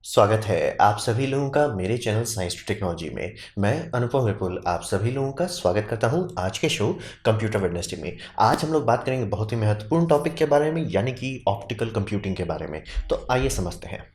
स्वागत है आप सभी लोगों का मेरे चैनल साइंस टू टेक्नोलॉजी में। मैं अनुपम विपुल आप सभी लोगों का स्वागत करता हूं आज के शो कंप्यूटर वेडनेसडे में। आज हम लोग बात करेंगे बहुत ही महत्वपूर्ण टॉपिक के बारे में, यानी कि ऑप्टिकल कंप्यूटिंग के बारे में। तो आइए समझते हैं।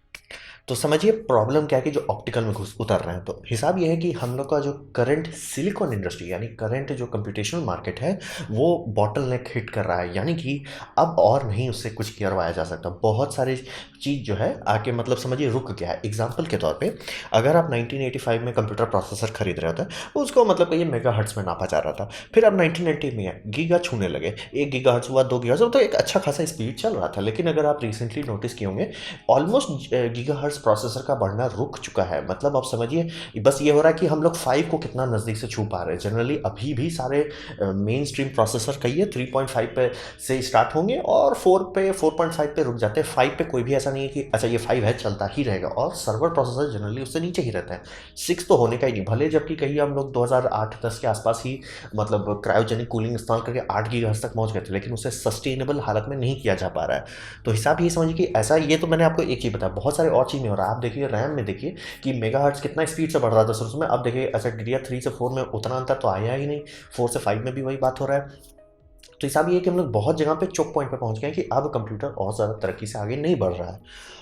तो समझिए प्रॉब्लम क्या है कि जो ऑप्टिकल में घुस उतर रहे हैं, तो हिसाब ये है कि हम लोग का जो करंट सिलिकॉन इंडस्ट्री यानी करंट जो कंप्यूटेशनल मार्केट है वो बॉटल नेक हिट कर रहा है, यानी कि अब और नहीं उससे कुछ करवाया जा सकता। बहुत सारे चीज़ जो है आके मतलब समझिए रुक गया है। एग्जाम्पल के तौर पे अगर आप 1985 में कंप्यूटर प्रोसेसर खरीद रहे होते उसको मतलब ये मेगा हर्ट्स में नापा जा रहा था। फिर अब 1990 में है गीगा छूने लगे, 1 गीगा हर्ट्स हुआ, 2 गीगा, तो एक अच्छा खासा स्पीड चल रहा था। लेकिन अगर आप रिसेंटली नोटिस किए होंगे ऑलमोस्ट गीगाहर्ट्ज़ प्रोसेसर का बढ़ना रुक चुका है। मतलब आप समझिए बस ये हो रहा है कि हम लोग 5 को कितना नज़दीक से छू पा रहे हैं। जनरली अभी भी सारे मेन स्ट्रीम प्रोसेसर कहिए 3.5 पे से स्टार्ट होंगे और 4 पे 4.5 पे रुक जाते हैं। 5 पे कोई भी ऐसा नहीं है कि अच्छा ये 5 है चलता ही रहेगा, और सर्वर प्रोसेसर जनरली उससे नीचे ही रहते हैं। 6 तो होने का ही नहीं, भले जबकि कहीं हम लोग 2008-10 के आसपास ही मतलब क्रायोजेनिक कूलिंग इस्तेमाल करके 8 गीगाहर्ट्ज़ तक पहुंच गए थे, लेकिन उसे सस्टेनेबल हालत में नहीं किया जा पा रहा है। तो हिसाब ये समझिए कि ऐसा, ये तो मैंने आपको एक ही बताया, बहुत सारे और चीज़ में हो रहा है। आप देखिए रैम में देखिए कि मेगाहर्ट्ज़ कितना स्पीड से बढ़ रहा था शुरू में, अब देखिए अच्छा डीडीआर 3 से 4 में उतना अंतर तो आया ही नहीं, 4 से 5 में भी वही बात हो रहा है। तो हिसाब ये है कि हम लोग बहुत जगह पे चोक पॉइंट पे पहुंच गए हैं कि अब कंप्यूटर और ज़्यादा तरक्की से आगे नहीं बढ़ रहा है।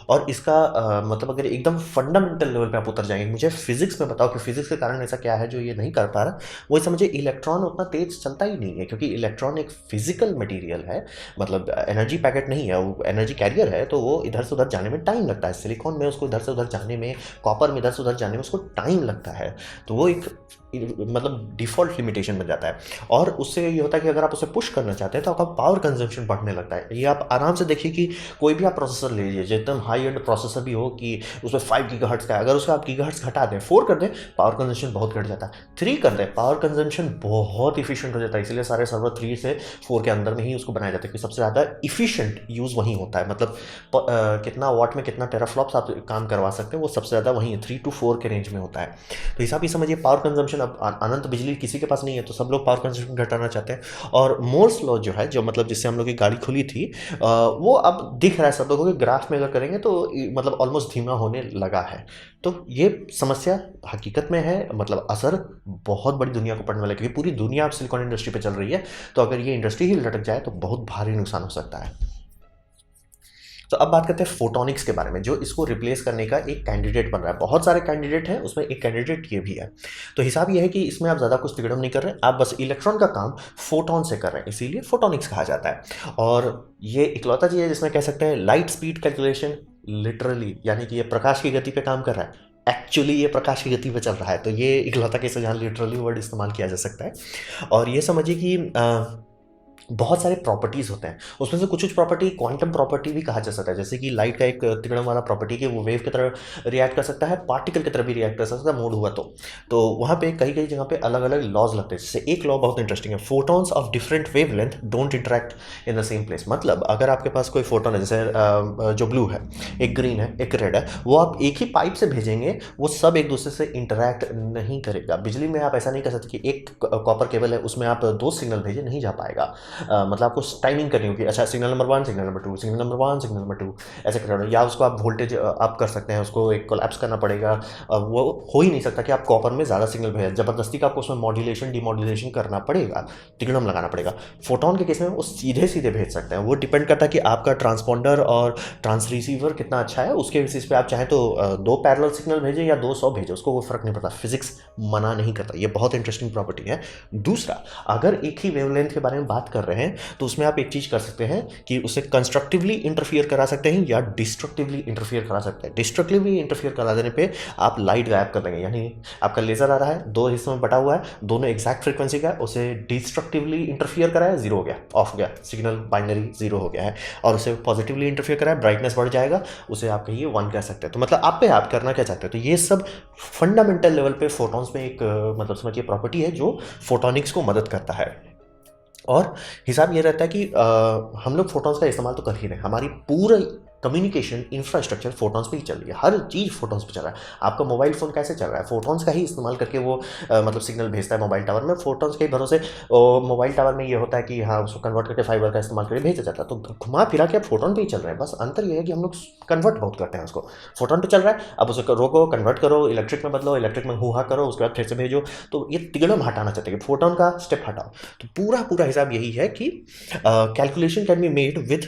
और इसका मतलब अगर एकदम फंडामेंटल लेवल पे आप उतर जाएंगे, मुझे फिजिक्स में बताओ कि फिजिक्स के कारण ऐसा क्या है जो ये नहीं कर पा रहा। वही समझिए इलेक्ट्रॉन उतना तेज चलता ही नहीं है, क्योंकि इलेक्ट्रॉन एक फिजिकल मटेरियल है, मतलब एनर्जी पैकेट नहीं है, वो एनर्जी कैरियर है। तो वो इधर से उधर जाने में टाइम लगता है। सिलिकॉन में उसको इधर से उधर जाने में, कॉपर में इधर से उधर जाने में उसको टाइम लगता है। तो वो एक मतलब डिफ़ॉल्ट लिमिटेशन बन जाता है। और उससे ये होता है कि अगर आप उसे पुश करना चाहते हैं तो आपका पावर कंजम्पशन बढ़ने लगता है। ये आप आराम से देखिए कि कोई भी आप प्रोसेसर ले लीजिए, एकदम हाई एंड प्रोसेसर भी हो कि उसमें 5 गीगाहर्ट्ज़ का है, अगर उसका आप गीगाहर्ट्ज़ घटा दें, 4 कर दें, पावर कंजम्पशन बहुत घट जाता है। 3 कर दें, पावर कंजम्पशन बहुत इफिशिएंट हो जाता है। इसलिए सारे सर्वर 3 से 4 के अंदर में ही उसको बनाया जाता है, क्योंकि सबसे ज़्यादा इफिशिएंट यूज़ वहीं होता है। मतलब कितना वाट में कितना टेराफ्लॉप्स आप काम करवा सकते हैं, वो सबसे ज़्यादा वहीं 3 to 4 के रेंज में होता है। तो हिसाब ही समझिए पावर कंजम्पशन, अब अनंत बिजली किसी के पास नहीं है, तो सब लोग पावर कंजम्पशन घटाना चाहते हैं। और मोर्स लॉ जो है, जो मतलब जिससे हम लोग की गाड़ी खुली थी, वो अब दिख रहा है सब लोगों के ग्राफ में अगर करेंगे तो मतलब ऑलमोस्ट धीमा होने लगा है। तो ये समस्या हकीकत में है, मतलब असर बहुत बड़ी दुनिया को पड़ने वाला है, क्योंकि पूरी दुनिया अब सिलिकॉन इंडस्ट्री पे चल रही है। तो अगर ये इंडस्ट्री ही लटक जाए तो बहुत भारी नुकसान हो सकता है। तो अब बात करते हैं फोटोनिक्स के बारे में, जो इसको रिप्लेस करने का एक कैंडिडेट बन रहा है। बहुत सारे कैंडिडेट हैं, उसमें एक कैंडिडेट ये भी है। तो हिसाब ये है कि इसमें आप ज़्यादा कुछ तिगड़म नहीं कर रहे हैं, आप बस इलेक्ट्रॉन का काम फोटोन से कर रहे हैं, इसीलिए फोटोनिक्स कहा जाता है। और ये इकलौता चीज़ है जिसमें कह सकते हैं लाइट स्पीड कैलकुलेशन लिटरली, यानी कि ये प्रकाश की गति पे काम कर रहा है। एक्चुअली ये प्रकाश की गति पे चल रहा है, तो ये इकलौता केस है जहाँ लिटरली वर्ड इस्तेमाल किया जा सकता है। और ये समझिए कि बहुत सारे प्रॉपर्टीज़ होते हैं, उसमें से कुछ प्रॉपर्टी क्वांटम प्रॉपर्टी भी कहा जा सकता है। जैसे कि लाइट का एक तिगड़म वाला प्रॉपर्टी कि वो वेव की तरह रिएक्ट कर सकता है, पार्टिकल की तरह भी रिएक्ट कर सकता है मूड हुआ तो वहाँ पे कई कई जगह पे अलग अलग लॉज लगते हैं। जैसे एक लॉ बहुत इंटरेस्टिंग है, photons of different wave length don't interact in the same place. मतलब अगर आपके पास कोई फोटोन है, जैसे जो ब्लू है, एक ग्रीन है, एक रेड है, वो आप एक ही पाइप से भेजेंगे, वो सब एक दूसरे से इंटरेक्ट नहीं करेगा। बिजली में आप ऐसा नहीं कर सकते कि एक कॉपर केबल है उसमें आप 2 सिग्नल भेजें, नहीं जा पाएगा। मतलब आपको टाइमिंग करनी होगी, अच्छा signal number 1, signal number 2, signal number 1, signal number 2, ऐसे करना। या उसको आप वोल्टेज अप कर सकते हैं, उसको एक कोलैप्स करना पड़ेगा। वो हो ही नहीं सकता कि आप कॉपर में ज़्यादा सिग्नल भेजें, ज़बरदस्ती का आपको उसमें मॉड्यूलेशन डिमॉड्यूलेशन करना पड़ेगा, तिगड़म लगाना पड़ेगा। फोटोन के केस में वो सीधे सीधे भेज सकते हैं। वो डिपेंड करता है कि आपका ट्रांसपॉन्डर और ट्रांस रिसीवर कितना अच्छा है, उसके बेसिस पे आप चाहें तो 2 पैरेलल सिग्नल भेजें या 200 भेजें, उसको वो फर्क नहीं पड़ता, फिजिक्स मना नहीं करता। ये बहुत इंटरेस्टिंग प्रॉपर्टी है। दूसरा, अगर एक ही वेवलेंथ के बारे में बात कर रहे हैं तो उसमें आप एक चीज़ कर सकते हैं कि उसे कंस्ट्रक्टिवली इंटरफियर करा सकते हैं या डिस्ट्रक्टिवली इंटरफियर करा सकते हैं। डिस्ट्रक्टिवली इंटरफियर करा देने पे आप लाइट गायब कर देंगे, यानी आपका लेज़र आ रहा है, 2 हिस्सों में बटा हुआ है, दोनों एग्जैक्ट फ्रीक्वेंसी का है, उसे डिस्ट्रक्टिवली इंटरफियर करा है, 0 हो गया, ऑफ हो गया, सिग्नल बाइनरी 0 हो गया है। और उसे पॉजिटिवली इंटरफियर करा है, ब्राइटनेस बढ़ जाएगा, उसे आप कहिए 1 कह सकते हैं। तो मतलब आप पे आप करना क्या चाहते हैं। तो ये सब फंडामेंटल लेवल पे फोटॉन्स में एक मतलब समझिए प्रॉपर्टी है जो फोटोनिक्स को मदद करता है। और हिसाब ये रहता है कि हम लोग फोटॉन्स का इस्तेमाल तो कर ही रहे हैं, हमारी पूरा कम्युनिकेशन इंफ्रास्ट्रक्चर फोटॉन्स पे ही चल रही है, हर चीज़ फोटॉन्स पे चल रहा है। आपका मोबाइल फ़ोन कैसे चल रहा है, फोटॉन्स का ही इस्तेमाल करके वो मतलब सिग्नल भेजता है मोबाइल टावर में, फोटॉन्स के भरोसे मोबाइल टावर में ये होता है कि हाँ उसको कन्वर्ट करके फाइबर का इस्तेमाल करके भेजा जाता है। तो घुमा फिरा के आप फोटॉन पे ही चल रहे हैं, बस अंतर ये है कि हम लोग कन्वर्ट बहुत करते हैं उसको। फोटॉन पे चल रहा है, अब उसे रोको, कन्वर्ट करो, इलेक्ट्रिक में बदलो, इलेक्ट्रिक में हुआ करो, उसके बाद फिर से भेजो। तो ये तिगड़म हटाना चाहते हैं कि फोटॉन का स्टेप हटाओ। तो पूरा पूरा हिसाब यही है कि calculation can be made with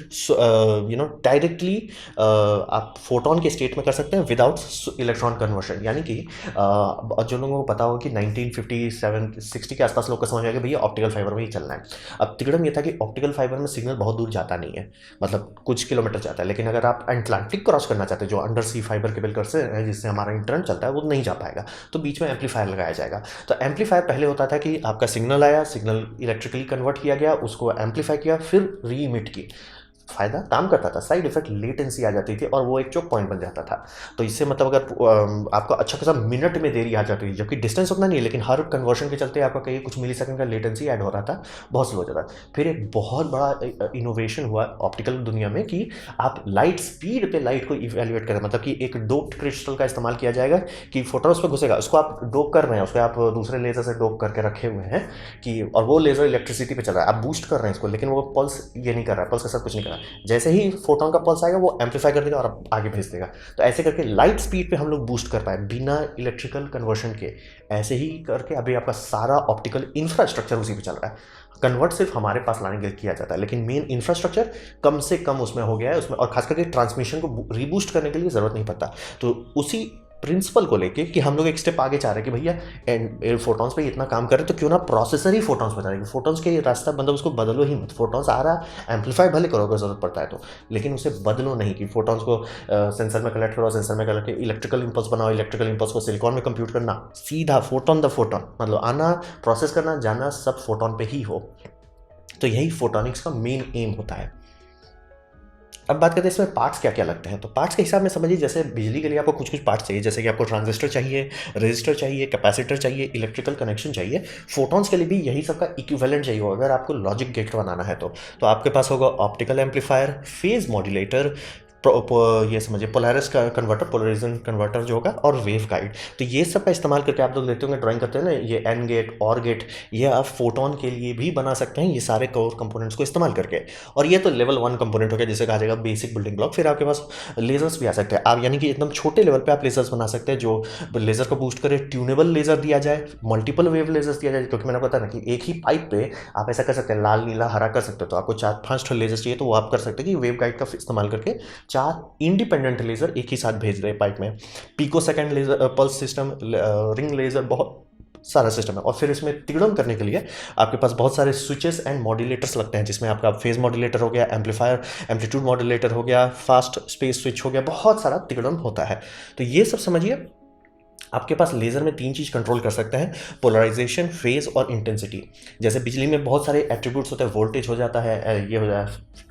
directly आप फोटॉन के स्टेट में कर सकते हैं विदाउट इलेक्ट्रॉन कन्वर्शन। यानी कि जो लोगों को पता हो कि 1957-60 के आसपास लोग को समझ आया कि भैया ऑप्टिकल फाइबर में ही चलना है। अब तिगड़म ये था कि ऑप्टिकल फाइबर में सिग्नल बहुत दूर जाता नहीं है, मतलब कुछ किलोमीटर जाता है, लेकिन अगर आप अटलांटिक क्रॉस करना चाहते हैं जो अंडर सी फाइबर केबल कर से जिससे हमारा इंटरनेट चलता है वो नहीं जा पाएगा, तो बीच में एम्पलीफायर लगाया जाएगा। तो एम्पलीफायर पहले होता था कि आपका सिग्नल आया, सिग्नल इलेक्ट्रिकली कन्वर्ट किया गया, उसको एम्पलीफाई किया, फिर रीइमिट की। फ़ायदा काम करता था, साइड इफेक्ट लेटेंसी आ जाती थी और वो एक चोक पॉइंट बन जाता था। तो इससे मतलब अगर आपका अच्छा खासा मिनट में देरी आ जाती थी, जबकि डिस्टेंस उतना नहीं है, लेकिन हर कन्वर्शन के चलते आपका कहीं कुछ मिली सेकंड का लेटेंसी ऐड हो रहा था, बहुत स्लो हो जाता। फिर एक बहुत बड़ा इनोवेशन हुआ ऑप्टिकल दुनिया में कि आप लाइट स्पीड पे लाइट को इवेल्युएट करें, मतलब कि एक डोप्ड क्रिस्टल का इस्तेमाल किया जाएगा कि फोटोन उस पर घुसेगा, उसको आप डोप कर रहे हैं, उसको आप दूसरे लेजर से डोप करके रखे हुए हैं कि, और वो लेजर इलेक्ट्रिसिटी पे चल रहा है, आप बूस्ट कर रहे हैं इसको, लेकिन वो पल्स ये नहीं कर रहा है, पल्स के साथ कुछ नहीं कर रहा है। जैसे ही फोटोन का पल्स आएगा वो एम्पलीफाई कर देगा और आगे भेज देगा। तो ऐसे करके लाइट स्पीड पे हम लोग बूस्ट कर पाए बिना इलेक्ट्रिकल कन्वर्शन के। ऐसे ही करके अभी आपका सारा ऑप्टिकल इंफ्रास्ट्रक्चर उसी पे चल रहा है। कन्वर्ट सिर्फ हमारे पास लाने के लिए किया जाता है, लेकिन मेन इंफ्रास्ट्रक्चर कम से कम उसमें हो गया है उसमें, और खास करके ट्रांसमिशन को रीबूस्ट करने के लिए ज़रूरत नहीं पड़ता। तो उसी प्रिंसिपल को लेके कि हम लोग एक स्टेप आगे चाह रहे हैं कि भैया फोटॉन्स पे इतना काम कर रहे हैं तो क्यों ना प्रोसेसर ही फोटॉन्स बता रहे, फोटॉन्स के रास्ता मतलब उसको बदलो ही मत। फोटॉन्स आ रहा, एम्पलीफाई भले करो अगर जरूरत पड़ता है तो, लेकिन उसे बदलो नहीं कि फोटॉन्स को सेंसर में कलेक्ट करो, सेंसर में कलेक्ट के इलेक्ट्रिकल इंपल्स बनाओ, इलेक्ट्रिकल इंपल्स को सिलिकॉन में कंप्यूट करना, सीधा फोटॉन द फोटॉन, मतलब आना, प्रोसेस करना, जाना सब फोटॉन पे ही हो। तो यही फोटॉनिक्स का मेन एम होता है। अब बात करते हैं इसमें पार्ट्स क्या क्या लगते हैं। तो पार्ट्स के हिसाब में समझिए, जैसे बिजली के लिए आपको कुछ कुछ पार्ट्स चाहिए, जैसे कि आपको ट्रांजिस्टर चाहिए, रेजिस्टर चाहिए, कैपेसिटर चाहिए, इलेक्ट्रिकल कनेक्शन चाहिए। फोटॉन्स के लिए भी यही सबका इक्विवेलेंट चाहिए होगा अगर आपको लॉजिक गेट बनाना है तो आपके पास होगा ऑप्टिकल एम्पलीफायर, फेज मॉड्यूलेटर, ये समझिए पोलैरिस का कन्वर्टर, पोलराइजेशन कन्वर्टर जो होगा, और वेव गाइड। तो ये सब का इस्तेमाल करके आप लोग लेते होंगे, ड्राइंग करते हैं ना, ये एन गेट, और गेट, ये आप फोटॉन के लिए भी बना सकते हैं ये सारे कोर कंपोनेंट्स को इस्तेमाल करके। और ये तो लेवल 1 कंपोनेंट हो गया, जिसे कहा जाएगा बेसिक बिल्डिंग ब्लॉक। फिर आपके पास लेजर्स भी आ सकते हैं, आप यानी कि एकदम छोटे लेवल पर आप लेजर्स बना सकते हैं जो लेजर को बूस्ट करे। ट्यूनेबल लेजर दिया जाए, मल्टीपल वेव लेजर्स दिया जाए, क्योंकि मैंने बताया ना कि एक ही पाइप पे आप ऐसा कर सकते हैं, लाल नीला हरा कर सकते हो। तो आपको 4-5 लेजर चाहिए तो वो आप कर सकते हैं कि वेव गाइड का इस्तेमाल करके 4 इंडिपेंडेंट लेजर एक ही साथ भेज रहे हैं पाइप में। Pico second laser, pulse system, ring laser, बहुत सारा सिस्टम है। और फिर इसमें तिगड़म करने के लिए आपके पास बहुत सारे स्विचेस एंड मॉड्यूलेटर्स लगते हैं, जिसमें आपका फेज मॉड्यूलेटर हो गया, एम्पलीफायर एम्पलीट्यूड मॉड्यूलेटर हो गया, फास्ट स्पेस स्विच हो गया, बहुत सारा तिगड़म होता है। तो ये सब समझिए, आपके पास लेज़र में 3 चीज़ कंट्रोल कर सकते हैं, पोलराइजेशन, फेज और इंटेंसिटी। जैसे बिजली में बहुत सारे एट्रीब्यूट्स होते हैं, वोल्टेज हो जाता है, ये हो जाए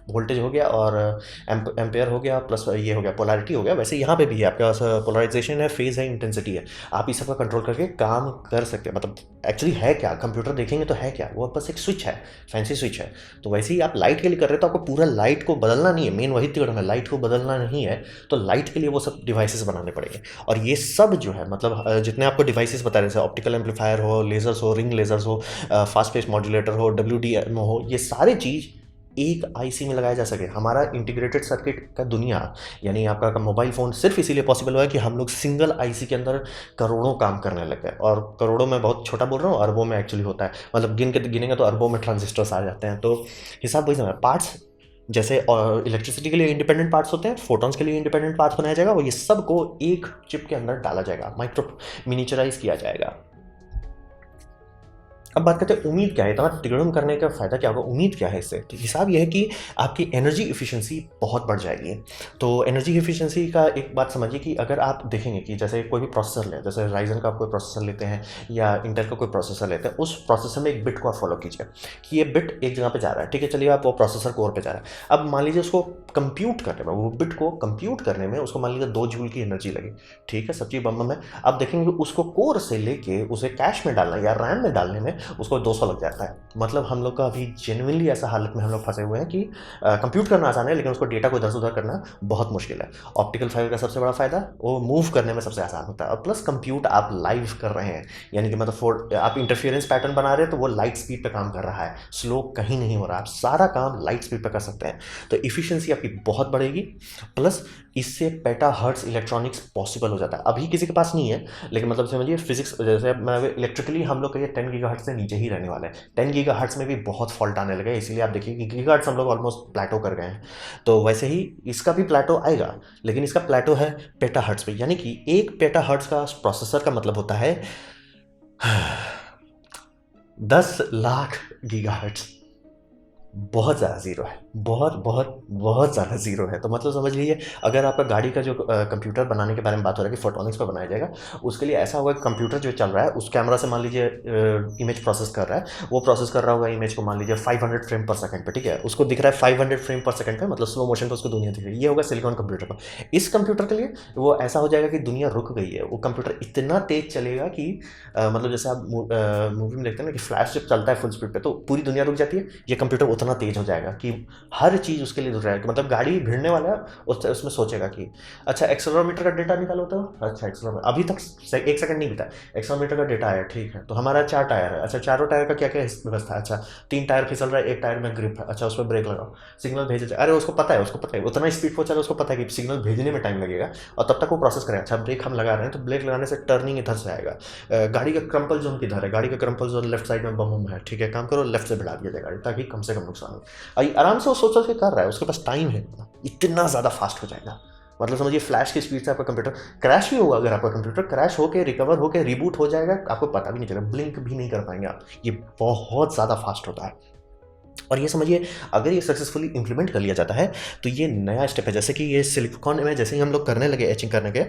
वोल्टेज हो गया, और एम्पेयर हो गया, प्लस ये हो गया पोलैरिटी हो गया। वैसे यहाँ पे भी है, आपके पास पोलराइजेशन है, फेज है, इंटेंसिटी है। आप इस सब का कंट्रोल करके काम कर सकते हैं। मतलब एक्चुअली है क्या, कंप्यूटर देखेंगे तो है क्या, वो बस एक स्विच है, फैंसी स्विच है। तो वैसे ही आप लाइट के लिए कर रहे हो तो आपको पूरा लाइट को बदलना नहीं है, मेन वही तिगड़म है, लाइट को बदलना नहीं है। तो लाइट के लिए वो सब डिवाइसेस बनाने पड़ेंगे। और ये सब जो है, मतलब जितने आपको डिवाइसेस बता रहे, जैसे ऑप्टिकल एम्पलीफायर हो, लेजर्स हो, रिंग लेजर्स हो, फास्ट फेज मॉड्यूलेटर हो, WDM हो, ये सारी चीज़ एक आईसी में लगाया जा सके। हमारा इंटीग्रेटेड सर्किट का दुनिया, यानी आपका मोबाइल फ़ोन सिर्फ इसीलिए पॉसिबल हुआ है कि हम लोग सिंगल आईसी के अंदर करोड़ों काम करने लग गए। और करोड़ों में बहुत छोटा बोल रहा हूँ, अरबों में एक्चुअली होता है, मतलब गिनेंगे तो अरबों में ट्रांजिस्टर्स आ जाते हैं। तो हिसाब वही समय पार्ट्स, जैसे इलेक्ट्रिसिटी के लिए इंडिपेंडेंट पार्ट्स होते हैं, फोटॉन्स के लिए इंडिपेंडेंट पार्ट्स बनाया जाएगा, और ये सब को एक चिप के अंदर डाला जाएगा, माइक्रो मिनिचराइज किया जाएगा। अब बात करते हैं उम्मीद क्या है, इतना तिगड़म करने का फ़ायदा क्या होगा, उम्मीद क्या है इससे। तो हिसाब यह है कि आपकी एनर्जी इफिशिएंसी बहुत बढ़ जाएगी। तो एनर्जी इफिशिएंसी का एक बात समझिए कि अगर आप देखेंगे कि जैसे कोई भी प्रोसेसर लें, जैसे राइजन का आप कोई प्रोसेसर लेते हैं या इंटेल का कोई प्रोसेसर लेते हैं, उस प्रोसेसर में एक बिट को आप फॉलो कीजिए कि ये बिट एक जगह पर जा रहा है, ठीक है, चलिए आप वो प्रोसेसर कोर पर जा रहा है। अब मान लीजिए उसको कंप्यूट करने में, वो बिट को कंप्यूट करने में उसको मान लीजिए 2 जूल की एनर्जी लगी, ठीक है, सब चीज़ बम में। अब देखेंगे उसको कोर से लेके उसे कैश में डालना या रैम में डालने में उसको 200 लग जाता है। मतलब हम लोग का अभी जेन्युइनली ऐसा हालत में हम लोग फंसे हुए हैं कि कंप्यूट करना आसान है, लेकिन उसको डेटा को इधर से उधर करना बहुत मुश्किल है। ऑप्टिकल फाइबर का सबसे बड़ा फ़ायदा, वो मूव करने में सबसे आसान होता है, और प्लस कंप्यूट आप लाइव कर रहे हैं, यानी कि मतलब आप इंटरफेरेंस पैटर्न बना रहे हैं तो वो लाइट स्पीड पे काम कर रहा है, स्लो कहीं नहीं हो रहा, आप सारा काम लाइट स्पीड पे कर सकते हैं। तो इफिशियंसी आपकी बहुत बढ़ेगी, प्लस इससे पेटा हर्ट्स इलेक्ट्रॉनिक्स पॉसिबल हो जाता है। अभी किसी के पास नहीं है, लेकिन मतलब समझिए फिजिक्स जैसे इलेक्ट्रिकली हम लोग कहिए 10 गीगाहर्ट्ज से नीचे ही रहने वाले हैं। 10 गीगाहर्ट्ज में भी बहुत फॉल्ट आने लगे, इसीलिए आप देखिए कि गीगाहर्ट्ज हम लोग ऑलमोस्ट प्लेटो कर गए हैं। तो वैसे ही इसका भी प्लेटो आएगा, लेकिन इसका प्लेटो है पेटा हर्ट्ज पे, यानी कि एक पेटा हर्ट्ज का प्रोसेसर का मतलब होता है 10 लाख गीगाहर्ट्ज। बहुत ज़्यादा ज़ीरो है, बहुत बहुत बहुत ज़्यादा ज़ीरो है। तो मतलब समझ लीजिए, अगर आपका गाड़ी का जो कंप्यूटर बनाने के बारे में बात हो रहा है कि फोटोनिक्स पर बनाया जाएगा, उसके लिए ऐसा होगा कि कंप्यूटर जो चल रहा है उस कैमरा से मान लीजिए इमेज प्रोसेस कर रहा है, वो प्रोसेस कर रहा होगा इमेज को मान लीजिए 500 फ्रेम पर सेकंड पे, ठीक है, उसको दिख रहा है 500 फ्रेम पर सेकंड पे, मतलब स्लो मोशन पे उसको दुनिया दिख रही है। ये होगा सिलिकॉन कंप्यूटर का। इस कंप्यूटर के लिए वो ऐसा हो जाएगा कि दुनिया रुक गई है, वो कंप्यूटर इतना तेज चलेगा कि मतलब जैसे आप मूवी में देखते हैं ना कि फ्लैश जब चलता है फुल स्पीड पे तो पूरी दुनिया रुक जाती है, ये कंप्यूटर उतना तेज हो जाएगा कि हर चीज़ उसके लिए रुक जाएगा। मतलब गाड़ी भिड़ने वाला है, उसमें सोचेगा कि अच्छा एक्सेलरोमीटर का डेटा निकालो, तो अच्छा एक्सेलरोमीटर अभी तक 1 सेकंड नहीं बीता, एक्सेलरोमीटर का डेटा आया, ठीक है, तो हमारा 4 टायर है, अच्छा चारों टायर का क्या क्या व्यवस्था है, अच्छा 3 टायर फिसल रहा है, 1 टायर में ग्रिप है, अच्छा उस पर ब्रेक लगाओ, सिग्नल भेजे जाए, अरे उसको पता है उतना स्पीड पर चला, उसको पता है कि सिग्नल भेजने में टाइम लगेगा और तब तक वो प्रोसेस करेगा। अच्छा ब्रेक हम लगा रहे हैं तो ब्रेक लगाने से टर्निंग इधर से आएगा, गाड़ी का क्रम्पल जोन किधर है, गाड़ी का क्रम्पल जोन लेफ्ट साइड में बम है, ठीक है, काम करो लेफ्ट से भिड़ा दिया जाए गाड़ी, ताकि कम से कम नुकसान हो। आराम से वो सोच के कर रहा है, उसके पास टाइम है, इतना ज़्यादा फास्ट हो जाएगा। मतलब समझिए फ्लैश की स्पीड से आपका कंप्यूटर क्रैश भी होगा, अगर आपका कंप्यूटर क्रैश होकर रिकवर होकर रिबूट हो जाएगा, आपको पता भी नहीं चलेगा, ब्लिंक भी नहीं कर पाएंगे आप, ये बहुत ज़्यादा फास्ट होता है। और ये समझिए, अगर ये सक्सेसफुली इंप्लीमेंट कर लिया जाता है तो ये नया स्टेप है। जैसे कि ये सिलिकॉन में जैसे ही हम लोग करने लगे एचिंग करने के,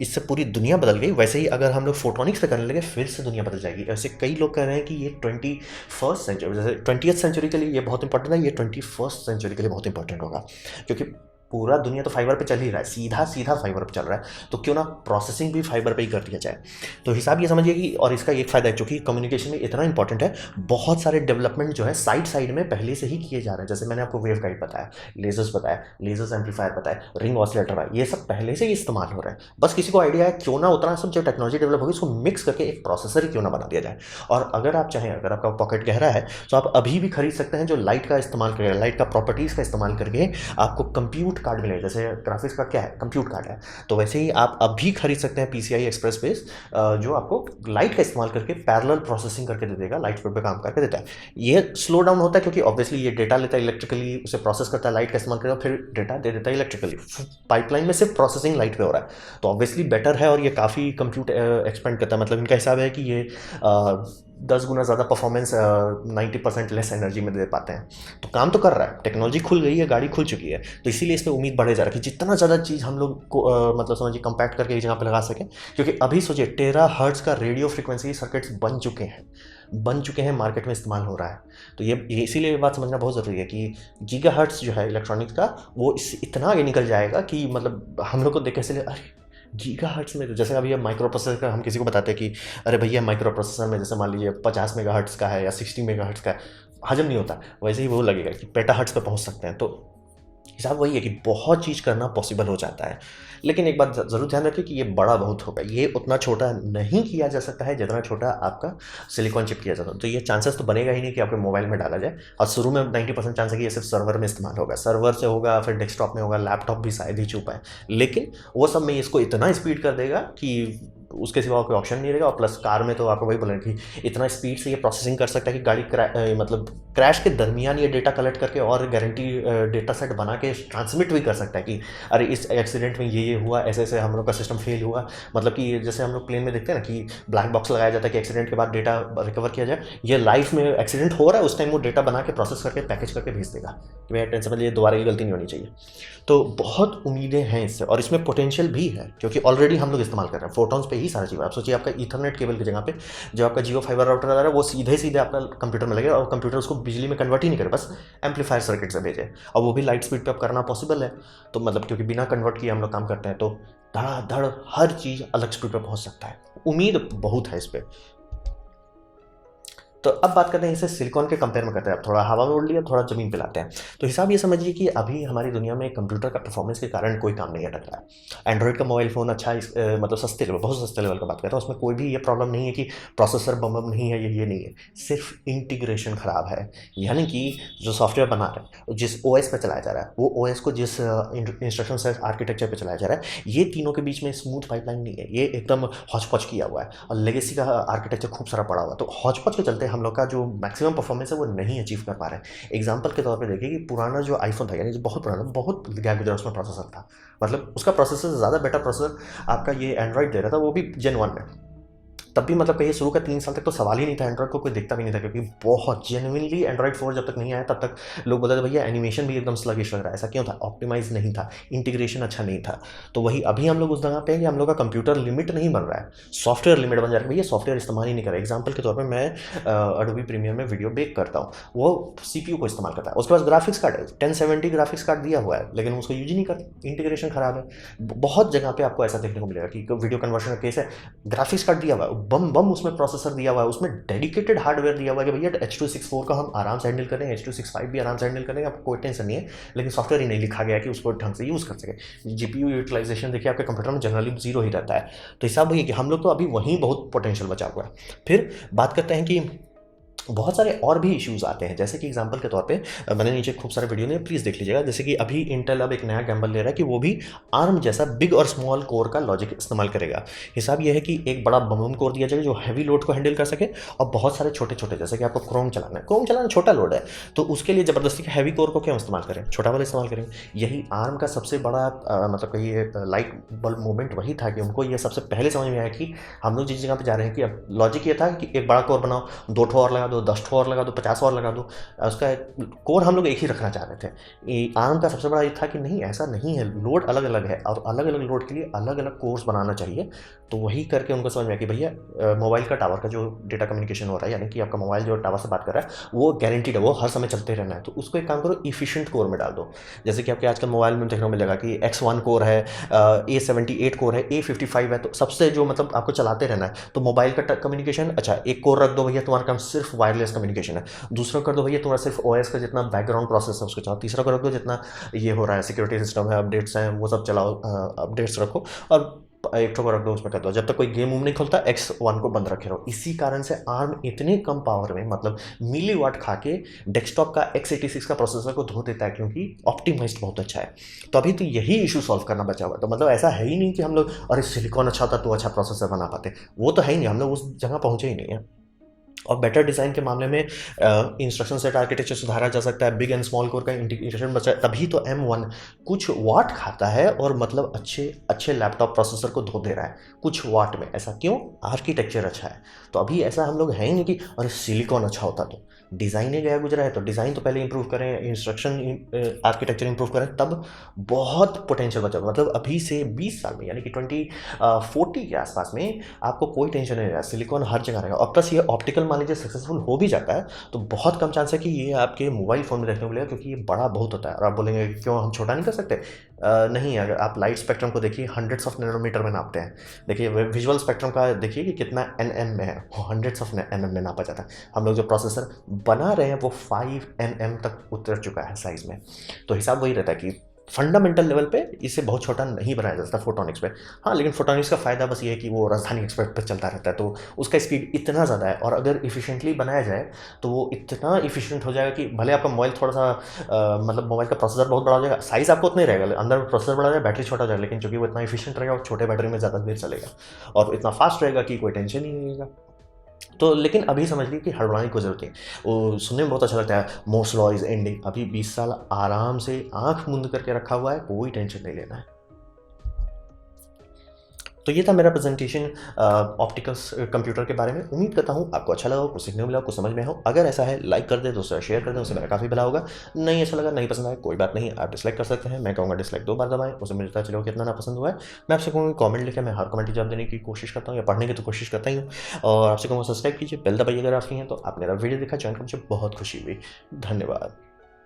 इससे पूरी दुनिया बदल गई, वैसे ही अगर हम लोग फोटोनिक्स पे करने लगे फिर से दुनिया बदल जाएगी। ऐसे कई लोग कह रहे हैं कि ये 21st सेंचुरी, जैसे 20th सेंचुरी के लिए ये बहुत इंपॉर्टेंट है, ये 21st सेंचुरी के लिए बहुत इंपॉर्टेंट होगा, क्योंकि पूरा दुनिया तो फाइबर पे चल ही रहा है, सीधा सीधा फाइबर पे चल रहा है, तो क्यों ना प्रोसेसिंग भी फाइबर पे ही कर दिया जाए। तो हिसाब ये समझिए कि, और इसका एक फ़ायदा है क्योंकि कम्युनिकेशन में इतना इंपॉर्टेंट है, बहुत सारे डेवलपमेंट जो है साइड साइड में पहले से ही किए जा रहे हैं। जैसे मैंने आपको वेव गाइड बताया, लेजर्स बताया, लेजर्स एम्पलीफायर बताया, रिंग ऑसिलेटर है, ये सब पहले से ही इस्तेमाल हो रहा है। बस किसी को आइडिया है क्यों ना उतना सब जो टेक्नोलॉजी डेवलप होगी उसको मिक्स करके एक प्रोसेसर ही क्यों ना बना दिया जाए। और अगर आप चाहें, अगर आपका पॉकेट गहरा है तो आप अभी भी खरीद सकते हैं जो लाइट का इस्तेमाल करेगा, लाइट का प्रॉपर्टीज़ का इस्तेमाल करके आपको कंप्यूट कार्ड मिलेगा। जैसे ग्राफिक्स का क्या है, कंप्यूट कार्ड है, तो वैसे ही आप अभी खरीद सकते हैं पीसीआई एक्सप्रेस बेस, जो आपको लाइट का इस्तेमाल करके पैरेलल प्रोसेसिंग करके दे देगा, लाइट स्पीड पे काम करके देता है। ये स्लो डाउन होता है क्योंकि ऑब्वियसली ये डेटा लेता है इलेक्ट्रिकली, उसे प्रोसेस करता है, लाइट का इस्तेमाल करता है, फिर डेटा दे देता है इलेक्ट्रिकली। पाइपलाइन में सिर्फ प्रोसेसिंग लाइट पे हो रहा है, तो ऑब्वियसली बेटर है, और ये काफ़ी कंप्यूट एक्सपेंड करता है। मतलब इनका हिसाब है कि ये 10 गुना ज़्यादा परफॉर्मेंस 90% लेस एनर्जी में दे पाते हैं। तो काम तो कर रहा है, टेक्नोलॉजी खुल गई है, गाड़ी खुल चुकी है, तो इसीलिए इस पर उम्मीद बढ़े जा रहा है कि जितना ज़्यादा चीज़ हम लोग को मतलब समझिए कंपैक्ट करके एक जगह पे लगा सकें। क्योंकि अभी सोचिए टेरा हर्ट्ज का रेडियो फ्रिक्वेंसी सर्किट्स बन चुके हैं, मार्केट में इस्तेमाल हो रहा है। तो ये इसीलिए ये बात समझना बहुत ज़रूरी है कि गीगा हर्ट्ज जो है इलेक्ट्रॉनिक्स का, वो इतना आगे निकल जाएगा कि मतलब हम लोग को देख के अरे गीगा हर्ट्ज में, तो जैसे अभी माइक्रो प्रोसेसर का हम किसी को बताते हैं कि अरे भैया माइक्रो प्रोसेसर में जैसे मान लीजिए 50 मेगा हर्ट्ज का है या 60 मेगा हर्ट्ज का है, हजम नहीं होता, वैसे ही वो लगेगा कि पेटा हर्ट्ज पे पहुंच सकते हैं। तो हिसाब वही है कि बहुत चीज़ करना पॉसिबल हो जाता है, लेकिन एक बात ज़रूर ध्यान रखिए कि ये बड़ा बहुत होगा, ये उतना छोटा नहीं किया जा सकता है जितना छोटा आपका सिलिकॉन चिप किया जाता है। तो ये चांसेस तो बनेगा ही नहीं कि आपके मोबाइल में डाला जाए, और शुरू में 90% चांस है कि ये सिर्फ सर्वर में इस्तेमाल होगा, सर्वर से होगा, फिर डेस्कटॉप में होगा, लैपटॉप भी शायद ही छू पाए, लेकिन वो सब में इसको इतना स्पीड कर देगा कि उसके सिवा कोई ऑप्शन नहीं रहेगा। और प्लस कार में तो आपको वही बोलें कि इतना स्पीड से ये प्रोसेसिंग कर सकता है कि गाड़ी मतलब क्रैश के दरमियान ये डेटा कलेक्ट करके और गारंटी डेटा सेट बना के ट्रांसमिट भी कर सकता है कि अरे इस एक्सीडेंट में ये हुआ, ऐसे ऐसे हम लोग का सिस्टम फेल हुआ। मतलब कि जैसे हम लोग प्लेन में देखते हैं ना कि ब्लैक बॉक्स लगाया जाता है कि एक्सीडेंट के बाद डेटा रिकवर किया जाए, ये लाइफ में एक्सीडेंट हो रहा है उस टाइम वो डेटा बना के प्रोसेस करके पैकेज करके भेज देगा कि भैया टेंशन में, ये दोबारा ये गलती नहीं होनी चाहिए। तो बहुत उम्मीदें हैं इससे, और इसमें पोटेंशियल भी है क्योंकि ऑलरेडी हम लोग इस्तेमाल कर रहे हैं, फोटॉन्स पे ही सारा चीज़। आप सोचिए आपका ईथरनेट केबल की जगह पे जो आपका जियो फाइबर राउटर आ रहा है वो सीधे सीधे आपका कंप्यूटर में लगेगा, और कंप्यूटर उसको बिजली में कन्वर्ट ही नहीं करे, बस एम्पलीफायर सर्किट से भेजे, और वो भी लाइट स्पीड पे अब करना पॉसिबल है। तो मतलब क्योंकि बिना कन्वर्ट किए हम लोग काम करते हैं, तो धड़ाधड़ हर चीज़ अलग स्पीड पर पहुंच सकता है। उम्मीद बहुत है इस पर। तो अब बात करते हैं इसे सिलिकॉन के कंपेयर में करते हैं, अब थोड़ा हवा में उड़ लिया, थोड़ा ज़मीन पे लाते हैं। तो हिसाब ये समझिए कि अभी हमारी दुनिया में कंप्यूटर का परफॉर्मेंस के कारण कोई काम नहीं अटक रहा है। एंड्रॉइड का मोबाइल फ़ोन अच्छा मतलब सस्ते लेवल, बहुत सस्ते लेवल का बात करता हूँ, उसमें कोई भी ये प्रॉब्लम नहीं है कि प्रोसेसर बम नहीं है, ये नहीं है, सिर्फ इंटीग्रेशन ख़राब है। यानी कि जो सॉफ्टवेयर बना रहे हैं, जिस ओएस पे चलाया जा रहा है, वो ओएस को जिस इंस्ट्रक्शन सेट आर्किटेक्चर पे चलाया जा रहा है, ये तीनों के बीच में स्मूथ पाइपलाइन नहीं है, ये एकदम हौच-पौच किया हुआ है और लेगेसी का आर्किटेक्चर खूब सारा पड़ा हुआ है। तो हौच-पौच के चलते हम लोग का जो मैक्सिमम परफॉर्मेंस है वो नहीं अचीव कर पा रहे हैं। एग्जांपल के तौर पे देखिए कि पुराना जो आईफोन था, यानी जो बहुत पुराना, बहुत गैप गुजरा उसमें प्रोसेसर था, मतलब उसका प्रोसेसर से ज़्यादा बेटर प्रोसेसर आपका ये एंड्रॉइड दे रहा था, वो भी जेन 1 में। तब भी मतलब कहिए शुरू का 3 साल तक तो सवाल ही नहीं था, एंड्रॉइड को कोई देखता भी नहीं था, क्योंकि बहुत जेन्युइनली एंड्रॉइड 4 जब तक नहीं आया तब तक लोग बोलते थे भैया एनिमेशन भी एकदम स्लगिश लग रहा है। ऐसा क्यों था? ऑप्टिमाइज नहीं था, इंटीग्रेशन अच्छा नहीं था। तो वही अभी हम लोग उस जगह पे हैं कि हम लोग का कंप्यूटर लिमिट नहीं बन रहा है, सॉफ्टवेयर लिमिट बन जा रहा है। भैया सॉफ्टवेयर इस्तेमाल ही नहीं कर रहा। एग्जाम्पल के तौर पर मैं अडोबी प्रीमियर में वीडियो बेक करता हूँ, वो सीपीयू को इस्तेमाल करता है, उसके पास ग्राफिक्स कार्ड है, 1070 ग्राफिक्स कार्ड दिया हुआ है, लेकिन उसको यूज ही नहीं करता, इंटीग्रेशन खराब है। बहुत जगह पे आपको ऐसा देखने को मिलेगा कि वीडियो कन्वर्शन का केस है, ग्राफिक्स कार्ड दिया हुआ है, बम बम उसमें प्रोसेसर दिया हुआ है, उसमें डेडिकेटेड हार्डवेयर दिया हुआ है कि भैया H.264 का हम आराम से हैंडल करें, H.265 भी आराम से हैंडल करें, आपको कोई टेंशन नहीं है, लेकिन सॉफ्टवेयर ही नहीं लिखा गया कि उसको ढंग से यूज़ कर सके। जीपीयू यूटिलाइजेशन देखिए आपके कंप्यूटर में जनरली जीरो ही रहता है। तो हिसाब वही है कि हम लोग तो अभी वहीं बहुत पोटेंशियल बचा हुआ है। फिर बात करते हैं कि बहुत सारे और भी इश्यूज़ आते हैं, जैसे कि एग्जांपल के तौर पे मैंने नीचे खूब सारे वीडियो ने, प्लीज़ देख लीजिएगा। जैसे कि अभी इंटेल अब एक नया गैम्बल ले रहा है कि वो भी आर्म जैसा बिग और स्मॉल कोर का लॉजिक इस्तेमाल करेगा। हिसाब ये है कि एक बड़ा बम कोर दिया जाएगा जो हैवी लोड को हैंडल कर सके, और बहुत सारे छोटे छोटे, जैसे कि आपको क्रोम चलाना है, क्रोम चलाना छोटा लोड है, तो उसके लिए ज़बरदस्ती के हैवी कोर को क्यों इस्तेमाल करें, छोटा वाला इस्तेमाल करें। यही आर्म का सबसे बड़ा मतलब कहिए लाइट बल्ब मूवमेंट वही था कि उनको ये सबसे पहले समझ में आया कि हम लोग जिस जगह पर जा रहे हैं कि अब लॉजिक ये था कि एक बड़ा कोर बनाओ, 2 ठो और लगा दो, 10 ठो और लगा दो, 50 और लगा दो, उसका कोर हम लोग एक ही रखना चाह रहे थे। आर्म का सबसे बड़ा ये था कि नहीं, ऐसा नहीं है, लोड अलग अलग है और अलग अलग लोड के लिए अलग अलग कोर्स बनाना चाहिए। तो वही करके उनको समझ में आया कि भैया मोबाइल का टावर का जो डेटा कम्युनिकेशन हो रहा है, यानी कि आपका मोबाइल जो टावर से बात कर रहा है वो गारंटीड है, वो हर समय चलते रहना है, तो उसको एक काम करो, इफिशिएंट कोर में डाल दो। जैसे कि आपके आजकल मोबाइल में देखने को मिलेगा कि X1 कोर है, A78 कोर है, A55 है, तो सबसे जो मतलब आपको चलाते रहना है। तो मोबाइल का कम्युनिकेशन, अच्छा एक कोर रख दो भैया, तुम्हारा काम सिर्फ वायरलेस कम्युनिकेशन है। दूसरा कर दो भैया तुम्हारा सिर्फ ओएस का जितना बैकग्राउंड प्रोसेस है उसको चलाओ। तीसरा कर दो जितना ये हो रहा है सिक्योरिटी सिस्टम है, अपडेट्स हैं, वो सब चलाओ, अपडेट्स रखो। और एक ठो को रख दो उसमें कर दो, जब तक कोई गेम वूम नहीं खुलता X1 को बंद रखे रहो। इसी कारण से आर्म इतने कम पावर में, मतलब मिली वाट खा के डेस्कटॉप का X86 का प्रोसेसर को धो देता है, क्योंकि ऑप्टिमाइज्ड बहुत अच्छा है। तो अभी तो यही इशू सॉल्व करना बचा हुआ है। तो मतलब ऐसा है ही नहीं कि हम लोग अरे सिलिकॉन अच्छा होता तो अच्छा प्रोसेसर बना पाते, वो तो है ही नहीं, हम लोग उस जगह पहुंचे ही नहीं है। और बेटर डिज़ाइन के मामले में इंस्ट्रक्शन सेट आर्किटेक्चर सुधारा जा सकता है, बिग एंड स्मॉल कोर का इंटीग्रेशन बचा, तभी तो M1 कुछ वाट खाता है और मतलब अच्छे अच्छे लैपटॉप प्रोसेसर को धो दे रहा है कुछ वाट में। ऐसा क्यों? आर्किटेक्चर अच्छा है। तो अभी ऐसा हम लोग है ही नहीं कि अरे सिलिकॉन अच्छा होता, तो डिज़ाइन ही गया गुजरा है, तो डिज़ाइन तो पहले इंप्रूव करें, इंस्ट्रक्शन आर्किटेक्चर इंप्रूव करें, तब बहुत पोटेंशियल बचा। मतलब अभी से 20 साल में, यानी कि 2040 के आसपास में आपको कोई टेंशन नहीं रहेगा, सिलिकॉन हर जगह रहेगा। और प्लस ये ऑप्टिकल मान लीजिए सक्सेसफुल हो भी जाता है तो बहुत कम चांस है कि ये आपके मोबाइल फ़ोन में देखने को मिलेगा, क्योंकि ये बड़ा बहुत होता है। और आप बोलेंगे क्यों हम छोटा नहीं कर सकते? नहीं, अगर आप लाइट स्पेक्ट्रम को देखिए, हंड्रेड्स ऑफ नैनोमीटर में नापते हैं। देखिए विजुअल स्पेक्ट्रम का देखिए कि कितना nm में है, वो हंड्रेड्स ऑफ nm में नापा जाता है। हम लोग जो प्रोसेसर बना रहे हैं वो 5 nm तक उतर चुका है साइज़ में। तो हिसाब वही रहता है कि फंडामेंटल लेवल पे इसे बहुत छोटा नहीं बनाया जा सकता फोटोनिक्स पे। हाँ, लेकिन फोटोनिक्स का फ़ायदा बस ये है कि वो राजधानी एक्सप्रेस पे चलता रहता है, तो उसका स्पीड इतना ज़्यादा है, और अगर इफिशिएंटली बनाया जाए तो वो इतना इफिशिएंट हो जाएगा कि भले आपका मोबाइल थोड़ा सा मतलब मोबाइल का प्रोसेसर बहुत बड़ा हो जाएगा, साइज़ आपको उतना ही रहेगा, अंदर प्रोसेसर बड़ा जाएगा, बैटरी छोटा हो जाएगा, लेकिन चूंकि वो इतना इफिशिएंट रहेगा और छोटे बैटरी में ज़्यादा देर चलेगा और इतना फास्ट रहेगा कि कोई टेंशन ही नहीं रहेगा। तो लेकिन अभी समझ लीजिए कि हड़बड़ाने की ज़रूरत है। वो सुनने में बहुत अच्छा लगता है, मोस्ट लॉ इज़ एंडिंग। अभी 20 साल आराम से आँख मूंद करके रखा हुआ है, कोई टेंशन नहीं लेना है। तो ये था मेरा प्रेजेंटेशन ऑप्टिकल्स कंप्यूटर के बारे में। उम्मीद करता हूँ आपको अच्छा लगा हो, कुछ सीखने को मिला हो, कुछ समझ में हो। अगर ऐसा है लाइक कर दे, दोस्तों शेयर कर दें, उससे मेरा काफ़ी भला होगा। नहीं अच्छा लगा, नहीं पसंद आया, कोई बात नहीं, आप डिसलाइक कर सकते हैं। मैं कहूँगा डिसलाइक 2 बार दबाएं, उससे मुझे पता चलेगा कितना ना पसंद हुआ है। मैं आपसे कहूँगा कॉमेंट लिखें, मैं हर कमेंट की जवाब देने की कोशिश करता हूँ, या पढ़ने की तो कोशिश करता ही हूँ। और आपसे कहूँगा सब्सक्राइब कीजिए, बेल दबाइए अगर आप फ्री हैं तो। आप मेरा वीडियो देखा, ज्वाइन कर, मुझे बहुत खुशी हुई। धन्यवाद।